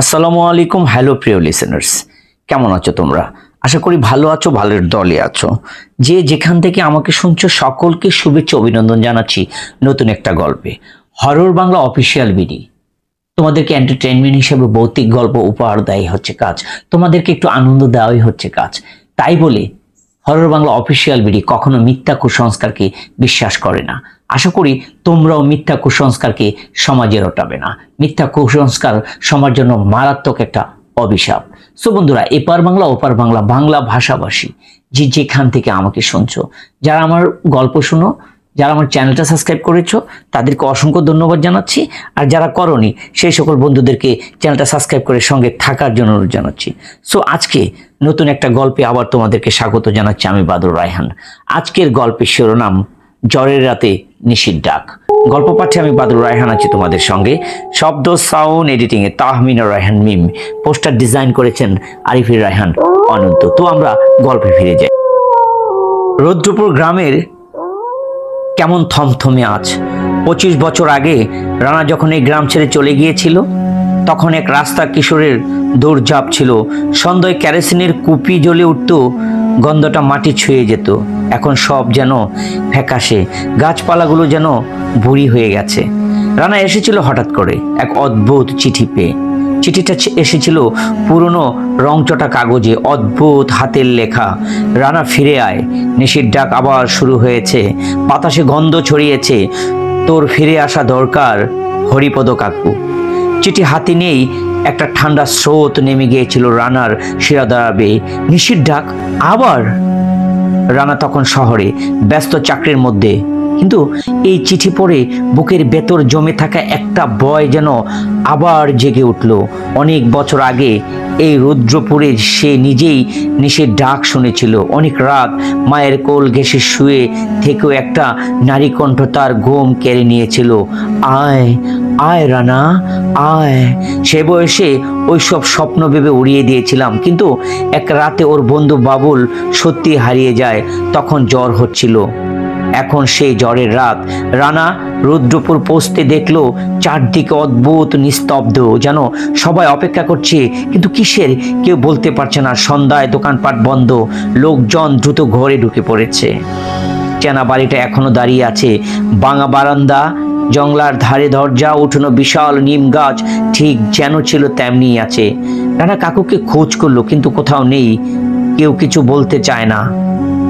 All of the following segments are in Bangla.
আসসালামু আলাইকুম। হ্যালো প্রিয় লিসেনার্স, কেমন আছো তোমরা? আশা করি ভালো আছো, ভালোর দলে আছো। যে যেখান থেকে আমাকে শুনছো সকলকে শুভেচ্ছা অভিনন্দন জানাচ্ছি নতুন একটা গল্পে। হরর বাংলা অফিসিয়াল বিডি তোমাদেরকে এন্টারটেইনমেন্ট হিসেবে ভৌতিক গল্প উপহার দেয় হচ্ছে কাজ, তোমাদেরকে একটু আনন্দ দেওয়াই হচ্ছে কাজ। তাই বলে হরর বাংলা অফিসিয়াল বিডি কখনো মিথ্যা কুসংস্কারকে বিশ্বাস করে না। আশা করি তোমরাও মিথ্যা কুসংস্কারকে সমাজে রটাবে না। মিথ্যা কুসংস্কার সমাজের জন্য মারাত্মক একটা অভিশাপ। সো বন্ধুরা, এপার বাংলা ওপার বাংলা, বাংলা ভাষাভাষী যে যেখান থেকে আমাকে শুনছো, যারা আমার গল্প শুনো, যারা আমার চ্যানেলটা সাবস্ক্রাইব করেছো, তাদেরকে অসংখ্য ধন্যবাদ জানাচ্ছি। আর যারা করনি সেই সকল বন্ধুদেরকে চ্যানেলটা সাবস্ক্রাইব করে সঙ্গে থাকার জন্য অনুরোধ জানাচ্ছি। সো আজকে নতুন একটা গল্পে আবার তোমাদেরকে স্বাগত জানাচ্ছি। আমি বাদুর রায়হান। আজকের গল্পের শিরোনাম জ্বরের রাতে নিশির ডাক। গল্প পাঠে আমি বাদুর রায়হান আছি তোমাদের সঙ্গে। শব্দ সাউন্ড এডিটিং এ তাহমিনা রায়হান মিম, পোস্টার ডিজাইন করেছেন আরিফির রায়হান অনন্ত। তো আমরা গল্পে ফিরে যাই। রৌদ্রপুর গ্রামের কেমন থমথমে আজ। 25 বছর আগে রানা যখন এই গ্রাম ছেড়ে চলে গিয়েছিল, তখন এক রাস্তা কিশোরের দৌড়ঝাঁপ ছিল। সন্ধ্যায় কেরোসিনের কুপি জ্বলে উঠত, গন্ধটা মাটি ছুঁয়ে যেত। এখন সব যেন ফ্যাকাশে, গাছপালাগুলো যেন বুড়ি হয়ে গেছে। রানা এসেছিল হঠাৎ করে এক অদ্ভুত চিঠি পেয়ে। চিঠিটা এসেছিল পুরনো রংচটা কাগজে, অদ্ভুত হাতের লেখা। রানা ফিরে আয়, নিশির ডাক আবার শুরু হয়েছে, বাতাসে গন্ধ ছড়িয়েছে, তোর ফিরে আসা দরকার হরিপদ কাকু। চিঠি হাতে নেই একটা ঠান্ডা স্রোত নেমে গিয়েছিল রানার শিরাদাঁড়া বেয়ে। নিশির ডাক আবার। রানা তখন শহরে ব্যস্ত চাকরির মধ্যে, কিন্তু এই চিঠি পড়ে বুকের ভেতর জমে থাকা একটা ভয় যেন আবার জেগে উঠল। অনেক বছর আগে এই রুদ্রপুরে সে নিজেই নিশির ডাক শুনেছিল। অনেক রাত মায়ের কোল ঘেঁষে শুয়ে থেকেও একটা নারী কণ্ঠ তার ঘুম কেড়ে নিয়েছিল। আয় আয় রানা আয়। সে বয়সে ওইসব স্বপ্ন ভেবে উড়িয়ে দিয়েছিলাম, কিন্তু এক রাতে ওর বন্ধু বাবুল সত্যি হারিয়ে যায়। তখন জ্বর হচ্ছিল। এখন সেই জ্বরের রাত। রানা রুদ্রপুর পৌঁছতে দেখলো চারদিকে অদ্ভুত নিস্তব্ধ, যেন সবাই অপেক্ষা করছে, কিন্তু কিসের কেউ বলতে পারছে না। সন্ধ্যায় দোকানপাট বন্ধ, লোকজন দ্রুত ঘরে ঢুকে পড়েছে। চেনা বাড়িটা এখনো দাঁড়িয়ে আছে, ভাঙা বারান্দা, জংলার ধারে দরজা, উঠোনো বিশাল নিম গাছ ঠিক যেন ছিল তেমনি আছে। রানা কাকুকে খোঁজ করলো, কিন্তু কোথাও নেই। কেউ কিছু বলতে চায় না,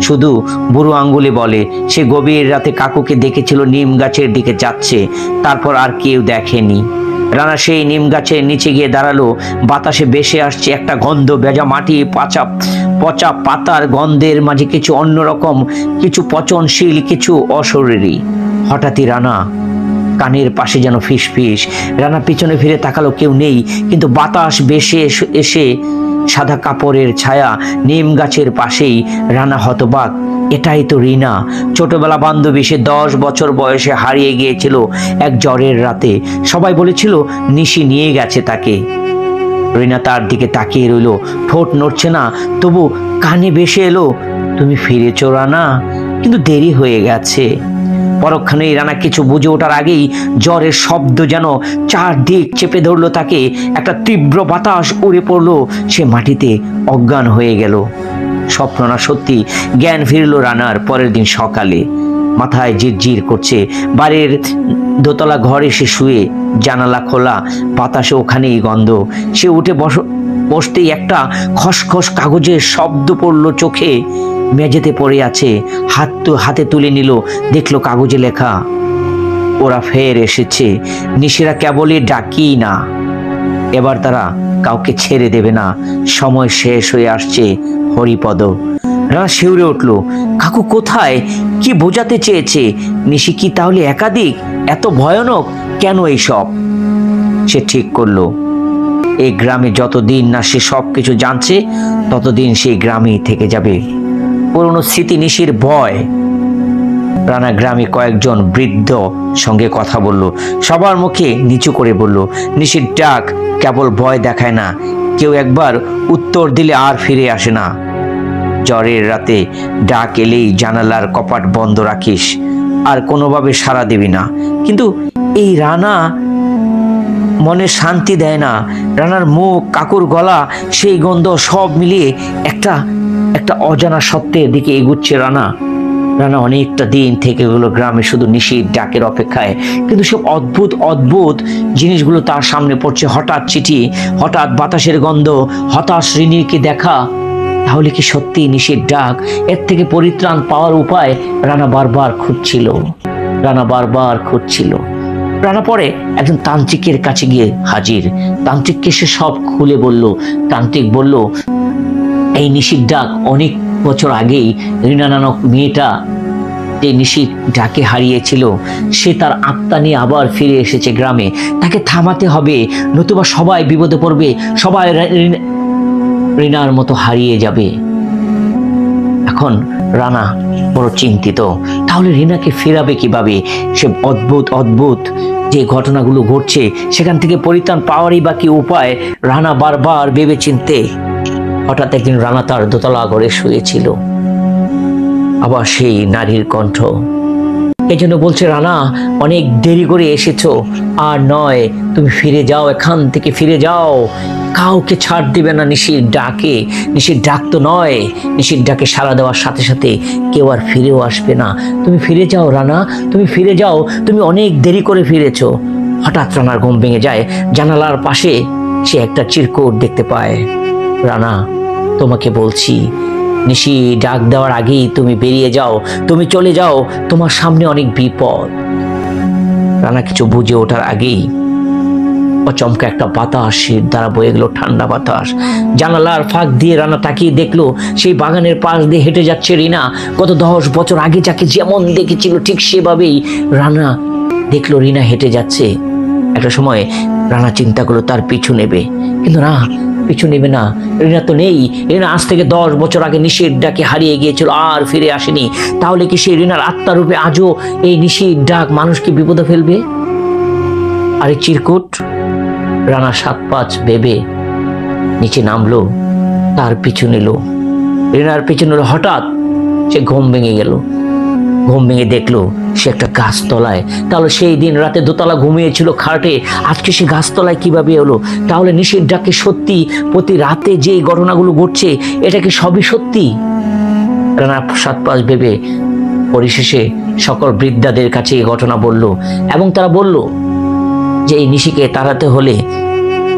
শুধু বুড়ো আঙ্গুলে বলে সে গভীর রাতে কাকুকে দেখেছিল নিম গাছের দিকে যাচ্ছে। তারপর আর কেউ দেখেনি। রানা সেই নিম গাছের নিচে গিয়ে দাঁড়ালো। বাতাসে ভেসে আসছে একটা গন্ধ, ভেজা মাটি, পচা পাতার গন্ধের মাঝে কিছু অন্যরকম, কিছু পচনশীল, কিছু অশরীরী। হঠাৎই রানা কানের পাশে যেন ফিসফিস। রানা পিছনে ফিরে তাকালো, কেউ নেই, কিন্তু বাতাস ভেসে এসে সাদা কাপড়ের ছায়া নিম গাছের পাশেই। রানা হতবাক, এটাই তো রিনা, ছোটবেলা বান্ধবী। সে 10 বছর বয়সে হারিয়ে গিয়েছিল এক জ্বরের রাতে। সবাই বলেছিল নিশি নিয়ে গেছে তাকে। রিনা তার দিকে তাকিয়ে রইল, ঠোঁট নড়ছে না, তবু কানে ভেসে এলো, তুমি ফিরেছো রানা, কিন্তু দেরি হয়ে গেছে। পরক্ষণেই রানা কিছু বুঝে ওঠার আগেই জ্বরের শব্দ যেন চারদিক চেপে ধরলো তাকে। একটা তীব্র বাতাস উড়ে পড়লো, সে মাটিতে অজ্ঞান হয়ে গেল। স্বপ্ন না সত্যি, জ্ঞান ফিরল রানার পরের দিন সকালে। মাথায় জিরজির করছে, বাড়ির দোতলা ঘরে সে শুয়ে, জানালা খোলা, বাতাসে ওখানেই গন্ধ। সে উঠে বসতেই একটা খসখস কাগজের শব্দ পড়লো চোখে। মেঝেতে পড়ে আছে, হাতে তুলে নিল, দেখলো কাগজে লেখা, ওরা ফের এসেছে। নিশিরা কেবলই ডাকি না, এবার তারা কাউকে ছেড়ে দেবে না। সময় শেষ হয়ে আসছে হরিপদ। রানা শিউরে উঠল, কাকু কোথায়? কি বোঝাতে চেয়েছে? নিশি কি তাহলে একাধিক? এত ভয়ানক কেন এইসব? সে ঠিক করলো, এই গ্রামে যতদিন না সে সবকিছু জানছে, ততদিন সেই গ্রামেই থেকে যাবে। পুরনো স্মৃতি, নিশির ভয়। রানা গ্রামে কয়েকজন বৃদ্ধ সঙ্গে কথা বলল, সবার মুখে নিচু করে বলল, নিশির ডাক কেবল ভয় দেখায় না, কেউ একবার উত্তর দিলে আর ফিরে আসে না। জ্বরের রাতে ডাক এলেই জানালার কপাট বন্ধ রাখিস, আর কোনোভাবে সাড়া দিবি না। কিন্তু এই রানা মনে শান্তি দেয় না। রানার মুখ, কাকুর গলা, সেই গন্ধ সব মিলিয়ে একটা একটা অজানা সত্যের দিকে এগুচ্ছে রানা। রানা অনেকটা দিন থেকে গেল গ্রামে শুধু নিশির ডাকের অপেক্ষায়, কিন্তু সব অদ্ভুত অদ্ভুত জিনিসগুলো তার সামনে পড়ছে। হঠাৎ চিঠি, হঠাৎ বাতাসের গন্ধ, হতাশ রিনিকে দেখা। তাহলে কি সত্যি নিশির ডাক? এর থেকে পরিত্রাণ পাওয়ার উপায় রানা বারবার খুঁজছিল। রানা পরে একজন তান্ত্রিকের কাছে গিয়ে হাজির। তান্ত্রিককে সে সব খুলে বলল। তান্ত্রিক বলল, এই নিশির ডাক অনেক বছর আগেই রিনা নামক মেয়েটা যে নিশির ডাকে হারিয়েছিল, সে তার আত্মা নিয়ে আবার ফিরে এসেছে গ্রামে। তাকে থামাতে হবে, নতুবা সবাই বিপদে পড়বে, সবাই রিনার মতো হারিয়ে যাবে। এখন রানা বড় চিন্তিত। তাহলে রিনাকে ফেরাবে কিভাবে? সে অদ্ভুত অদ্ভুত যে ঘটনাগুলো ঘটছে, সেখান থেকে পরিত্রাণ পাওয়ারই বা কি উপায়? রানা বারবার ভেবে চিনতে হঠাৎ একদিন রানা তার দোতলা ঘরে শুয়েছিল। আবার সেই নারীর কণ্ঠ। এই জন্য বলছে, রানা অনেক দেরি করে এসেছো, আর নয়, তুমি ফিরে যাও, এখান থেকে ফিরে যাও। কাউকে ছাড় দিবে না নিশির ডাকে। নিশির ডাক তো নয়, নিশির ডাকে সাড়া দেওয়ার সাথে সাথে কেউ আর ফিরেও আসবে না। তুমি ফিরে যাও রানা, তুমি ফিরে যাও, তুমি অনেক দেরি করে ফিরেছো। হঠাৎ রানার ঘুম ভেঙে যায়। জানালার পাশে সে একটা চিরকুট দেখতে পায়। রানা, তোমাকে বলছি, নিশি ডাক দেওয়ার আগেই তুমি বেরিয়ে যাও, তুমি চলে যাও, তোমার সামনে অনেক বিপদ। রানা কিছু বুঝে ওঠার আগেই অচমকা একটা বাতাস দ্বারা বয়ে গেল, ঠান্ডা বাতাস। জানালার ফাঁক দিয়ে রানা তাকিয়ে দেখলো সেই বাগানের পাশ দিয়ে হেঁটে যাচ্ছে রিনা। গত 10 বছর আগে যাকে যেমন দেখেছিল ঠিক সেভাবেই রানা দেখলো রিনা হেঁটে যাচ্ছে। একটা সময় রানা চিন্তা করলো তার পিছু নেবে, কিন্তু না, পিছু নেবে না। রিনা তো নেই। রিনা আজ থেকে 10 বছর আগে নিশির ডাকে হারিয়ে গিয়েছিল, আর ফিরে আসেনি। তাহলে কি সেই রিনার আত্মারূপে আজও এই নিশির ডাক মানুষকে বিপদে ফেলবে? আরে চিরকুট! রানা 7-5 ভেবে নিচে নামলো, তার পিছু নিল। রিনার পিছু নিল। হঠাৎ সে ঘুম ভেঙে গেল। ঘুম ভেঙে দেখলো সে একটা গাছতলায়। তাহলে সেই দিন রাতে দোতলা ঘুমিয়েছিল খাটে, আজকে সে গাছতলায় কিভাবে এলো? তাহলে নিশির ডাকে সত্যি প্রতি রাতে যে ঘটনাগুলো ঘটছে, এটা কি সবই সত্যি? রানা 7-5 ভেবে পরিশেষে সকল বৃদ্ধাদের কাছে এই ঘটনা বলল, এবং তারা বলল যে এই নিশিকে তাড়াতে হলে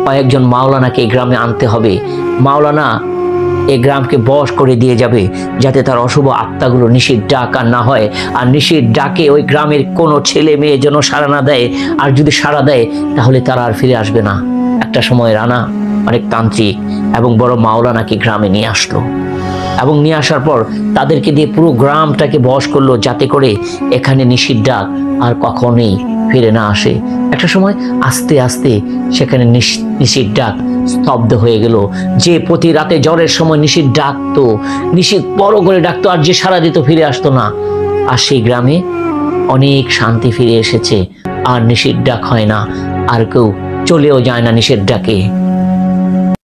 কয়েকজন মাওলানাকে গ্রামে আনতে হবে। মাওলানা এই গ্রামকে বশ করে দিয়ে যাবে, যাতে তার অশুভ আত্মাগুলো নিশির ডাক আর না হয়। আর নিশির ডাকে ওই গ্রামের কোনো ছেলে মেয়ে যেন সাড়া না দেয়, আর যদি সাড়া দেয় তাহলে তারা আর ফিরে আসবে না। একটা সময় রানা অনেক তান্ত্রিক এবং বড় মাওলানাকে গ্রামে নিয়ে আসলো, এবং নিয়ে আসার পর তাদেরকে দিয়ে পুরো গ্রামটাকে বশ করলো, যাতে করে এখানে নিশির ডাক আর কখনোই ফিরে না আসে। একটা সময় আস্তে আস্তে সেখানে নিশির ডাক স্তব্ধ হয়ে গেল। যে প্রতি রাতে জ্বরের সময় নিশির ডাকতো, নিশির বড় করে ডাকতো, আর যে সারা দিত ফিরে আসতো না। আর সেই গ্রামে অনেক শান্তি ফিরে এসেছে, আর নিশির ডাক হয় না, আর কেউ চলেও যায় না নিশির ডাকে।